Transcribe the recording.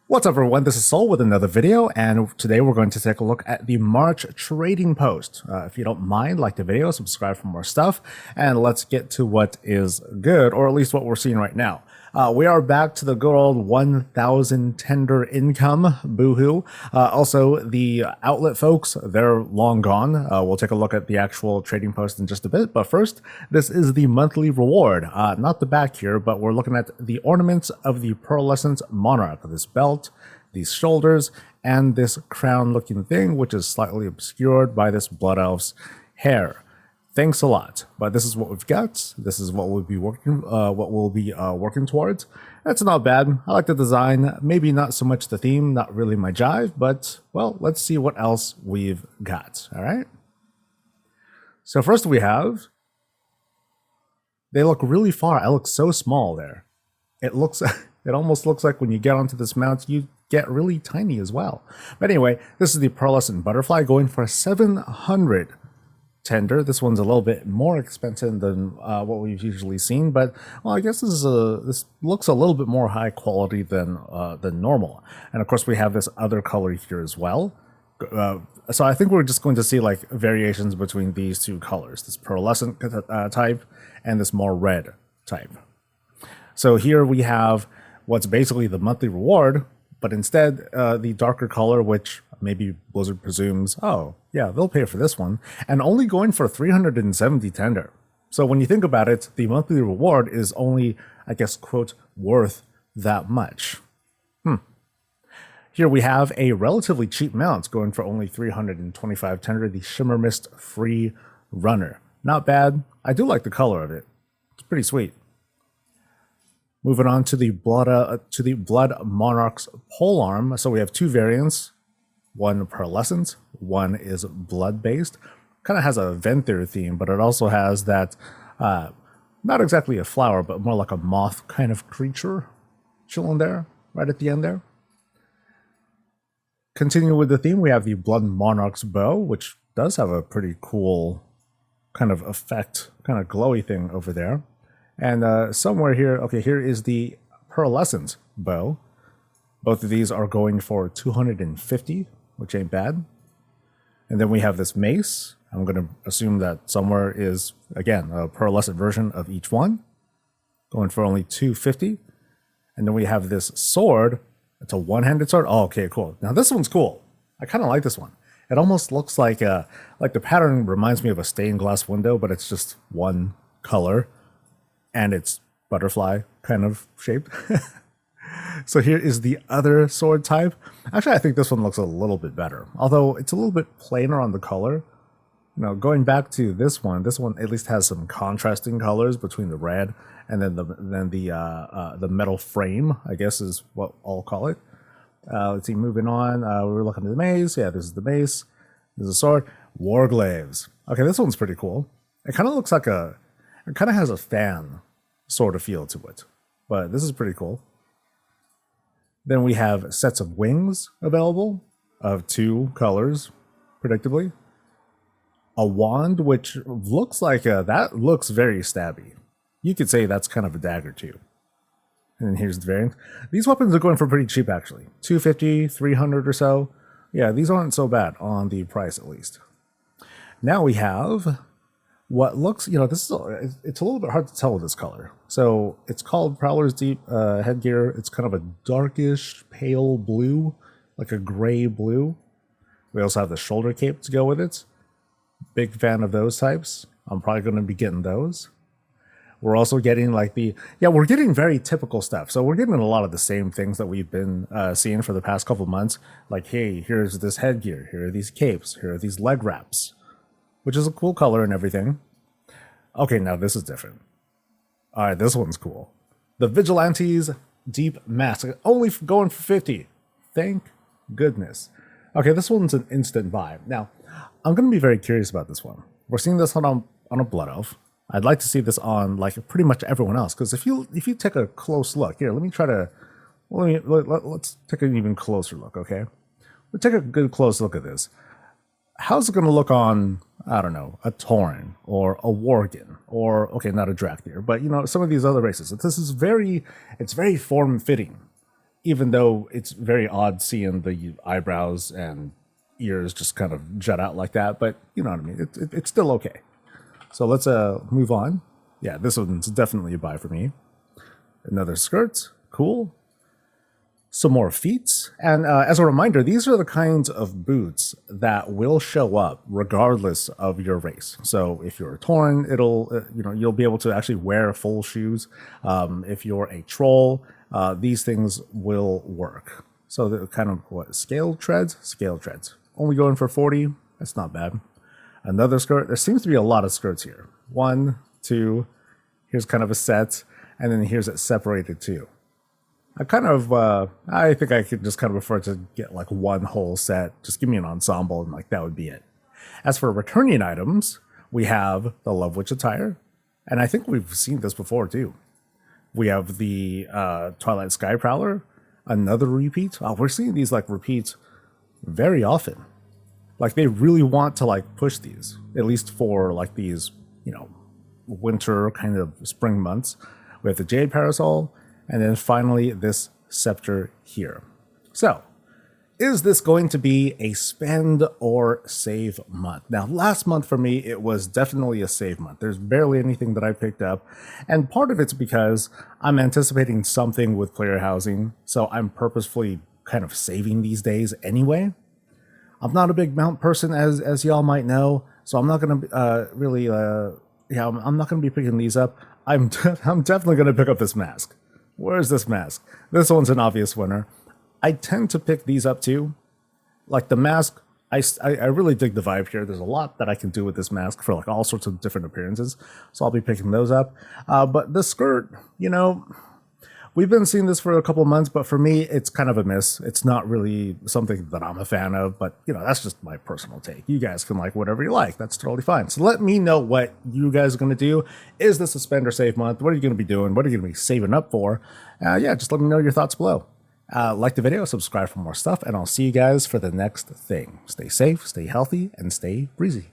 What's up everyone, this is Soul with another video, and today we're going to take a look at the March trading post. If you don't mind, like the video, subscribe for more stuff, and let's get to what is good, or at least what we're seeing right now. We are back to the good old 1,000 tender income, boohoo. Also, the outlet folks, they're long gone. We'll take a look at the actual trading post in just a bit, but first, this is the monthly reward. Not the back here, but we're looking at the ornaments of the pearlescent monarch, this belt, these shoulders, and this crown looking thing, which is slightly obscured by this blood elf's hair. Thanks a lot, but this is what we've got. This is what we'll be working, working towards. That's not bad. I like the design. Maybe not so much the theme. Not really my jive, but well, let's see what else we've got. All right. So first we have. They look really far. I look so small there. It looks. It almost looks like when you get onto this mount, you get really tiny as well. But anyway, this is the pearlescent butterfly going for 700. Tender. This one's a little bit more expensive than what we've usually seen, but well, I guess this looks a little bit more high quality than normal. And of course, we have this other color here as well. So I think we're just going to see like variations between these two colors, this pearlescent type and this more red type. So here we have what's basically the monthly reward, but instead the darker color, which maybe Blizzard presumes, oh, yeah, they'll pay for this one, and only going for 370 tender. So when you think about it, the monthly reward is only, I guess, quote, worth that much. Here we have a relatively cheap mount going for only 325 tender, the Shimmer Mist Free Runner. Not bad. I do like the color of it. It's pretty sweet. Moving on to the Blood Monarch's polearm. So we have two variants. One pearlescent, one is blood-based. Kind of has a Venthyr theme, but it also has that, not exactly a flower, but more like a moth kind of creature chilling there, right at the end there. Continuing with the theme, we have the Blood Monarch's bow, which does have a pretty cool kind of effect, kind of glowy thing over there. And somewhere here, okay, here is the pearlescent bow. Both of these are going for 250, which ain't bad. And then we have this mace. I'm going to assume that somewhere is, again, a pearlescent version of each one, going for only 250. And then we have this sword. It's a one-handed sword. Oh, okay, cool. Now this one's cool. I kind of like this one. It almost looks like the pattern reminds me of a stained glass window, but it's just one color, and it's butterfly kind of shaped. So here is the other sword type. Actually, I think this one looks a little bit better, although it's a little bit plainer on the color. Now, going back to this one at least has some contrasting colors between the red and then the metal frame, I guess is what I'll call it. Let's see, moving on. We're looking at the mace. Yeah, this is the mace. This is a sword. Warglaives. Okay, this one's pretty cool. It kind of looks like it kind of has a fan sort of feel to it, but this is pretty cool. Then we have sets of wings available of two colors, predictably. A wand, which looks like that looks very stabby. You could say that's kind of a dagger too. And then here's the variant. These weapons are going for pretty cheap actually. 250, 300 or so. Yeah, these aren't so bad on the price at least. Now we have what looks, it's a little bit hard to tell with this color. So it's called Prowler's Deep Headgear. It's kind of a darkish pale blue, like a gray blue. We also have the shoulder cape to go with it. Big fan of those types. I'm probably going to be getting those. We're also getting we're getting very typical stuff. So we're getting a lot of the same things that we've been seeing for the past couple months. Like, hey, here's this headgear. Here are these capes. Here are these leg wraps, which is a cool color and everything. Okay, now this is different. All right, this one's cool. The Vigilante's Deep Mask, only going for 50. Thank goodness. Okay, this one's an instant buy. Now, I'm going to be very curious about this one. We're seeing this on a Blood Elf. I'd like to see this on like pretty much everyone else, because if you take a close look here, let's take an even closer look. Okay, we'll take a good close look at this. How's it going to look on, I don't know, a Tauren or a Worgen or, okay, not a Drakthir, but some of these other races. This is very form-fitting. even though it's very odd seeing the eyebrows and ears just kind of jut out like that, but you know what I mean. It's still okay. So let's move on. Yeah, this one's definitely a buy for me. Another skirt, cool. Some more feet, and as a reminder, these are the kinds of boots that will show up regardless of your race. So if you're a tauren, it'll you'll be able to actually wear full shoes. If you're a troll, these things will work. So the kind of what scaled treads, only going for 40. That's not bad. Another skirt. There seems to be a lot of skirts here. 1, 2. Here's kind of a set, and then here's it separated too. I think I could just kind of afford to get like one whole set. Just give me an ensemble and like that would be it. As for returning items, we have the Love Witch attire. And I think we've seen this before too. We have the Twilight Sky Prowler, another repeat. Oh, we're seeing these like repeats very often. Like they really want to like push these, at least for like these, winter kind of spring months. We have the Jade Parasol. And then finally, this scepter here. So, is this going to be a spend or save month? Now, last month for me, it was definitely a save month. There's barely anything that I picked up. And part of it's because I'm anticipating something with player housing. So I'm purposefully kind of saving these days anyway. I'm not a big mount person, as y'all might know. So I'm not going to I'm not going to be picking these up. I'm definitely going to pick up this mask. Where's this mask? This one's an obvious winner. I tend to pick these up too. Like the mask, I really dig the vibe here. There's a lot that I can do with this mask for like all sorts of different appearances. So I'll be picking those up. But the skirt, we've been seeing this for a couple months, but for me, it's kind of a miss. It's not really something that I'm a fan of, but that's just my personal take. You guys can like whatever you like. That's totally fine. So let me know what you guys are going to do. Is this a spend or save month? What are you going to be doing? What are you going to be saving up for? Just let me know your thoughts below. Like the video, subscribe for more stuff, and I'll see you guys for the next thing. Stay safe, stay healthy, and stay breezy.